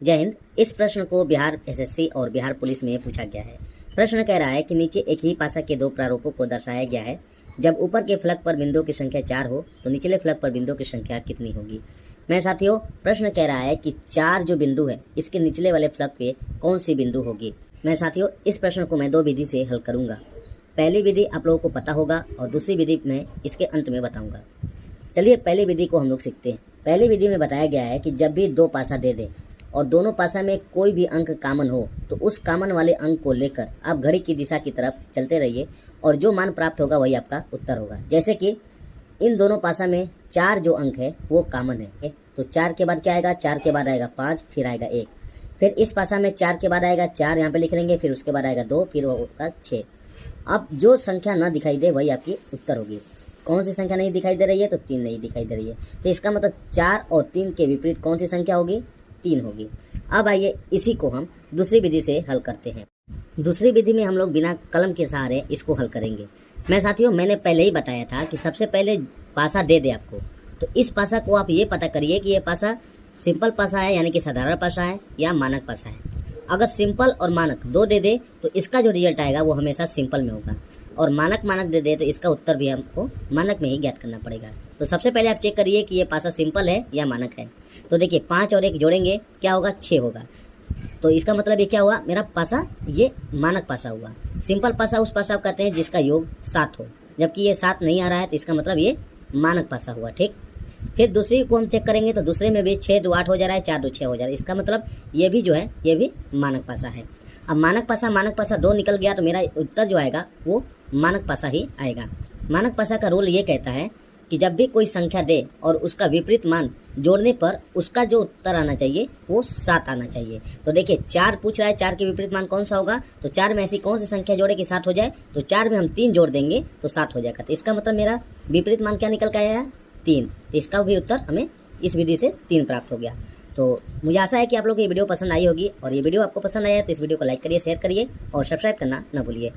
जय हिंद। इस प्रश्न को बिहार एसएससी और बिहार पुलिस में पूछा गया है। प्रश्न कह रहा है कि नीचे एक ही पासा के दो प्रारूपों को दर्शाया गया है। जब ऊपर के फलक पर बिंदुओं की संख्या 4 हो तो निचले फलक पर बिंदुओं की संख्या कितनी होगी। मैं साथियों, प्रश्न कह रहा है कि 4 जो बिंदु है इसके निचले वाले फलक पे कौन सी बिंदु होगी। मैं साथियों, इस प्रश्न को मैं 2 विधि से हल करूँगा। पहली विधि आप लोगों को पता होगा और दूसरी विधि मैं इसके अंत में बताऊँगा। चलिए पहली विधि को हम लोग सीखते हैं। पहली विधि में बताया गया है कि जब भी 2 पासा दे दे और दोनों पासा में कोई भी अंक कॉमन हो तो उस कॉमन वाले अंक को लेकर आप घड़ी की दिशा की तरफ चलते रहिए और जो मान प्राप्त होगा वही आपका उत्तर होगा। जैसे कि इन दोनों पासा में 4 जो अंक है वो कॉमन है, तो 4 के बाद क्या आएगा, 4 के बाद आएगा 5, फिर आएगा 1। फिर इस पासा में 4 के बाद आएगा 4, यहाँ पे लिख लेंगे, फिर उसके बाद आएगा 2, फिर होगा 6। अब जो संख्या ना दिखाई दे वही आपकी उत्तर होगी। कौन सी संख्या नहीं दिखाई दे रही है, तो 3 नहीं दिखाई दे रही है, तो इसका मतलब 4 और 3 के विपरीत कौन सी संख्या होगी, 3 होगी। अब आइए इसी को हम दूसरी विधि से हल करते हैं। दूसरी विधि में हम लोग बिना कलम के सहारे इसको हल करेंगे। मैं साथियों, मैंने पहले ही बताया था कि सबसे पहले पासा दे दे आपको, तो इस पासा को आप ये पता करिए कि ये पासा सिंपल पासा है यानी कि साधारण पासा है या मानक पासा है। अगर सिंपल और मानक 2 दे दे तो इसका जो रिजल्ट आएगा वो हमेशा सिंपल में होगा, और मानक दे दे तो इसका उत्तर भी हमको मानक में ही ज्ञात करना पड़ेगा। तो सबसे पहले आप चेक करिए कि ये पासा सिंपल है या मानक है। तो देखिए 5 और 1 जोड़ेंगे क्या होगा, 6 होगा। तो इसका मतलब ये क्या हुआ, मेरा पासा ये मानक पासा हुआ। सिंपल पासा उस पासा को कहते हैं जिसका योग 7 हो, जबकि ये 7 नहीं आ रहा है तो इसका मतलब ये मानक पासा हुआ। ठीक, फिर दूसरी को हम चेक करेंगे तो दूसरे में भी 6 2 8 हो जा रहा है, 4 2 6 हो जा रहा है, इसका मतलब ये भी जो है ये भी मानक पासा है। अब मानक पासा 2 निकल गया तो मेरा उत्तर जो आएगा वो मानक पासा ही आएगा। मानक पासा का रूल ये कहता है कि जब भी कोई संख्या दे और उसका विपरीत मान जोड़ने पर उसका जो उत्तर आना चाहिए वो 7 आना चाहिए। तो देखिए 4 पूछ रहा है, 4 के विपरीत मान कौन सा होगा, तो 4 में ऐसी कौन सी संख्या जोड़े कि 7 हो जाए, तो 4 में हम 3 जोड़ देंगे तो 7 हो जाएगा। तो इसका मतलब मेरा विपरीत मान क्या निकल के आया है, 3। तो इसका भी उत्तर हमें इस विधि से 3 प्राप्त हो गया। तो मुझे आशा है कि आप लोगों को ये वीडियो पसंद आई होगी, और ये वीडियो आपको पसंद आया है तो इस वीडियो को लाइक करिए, शेयर करिए और सब्सक्राइब करना ना भूलिए।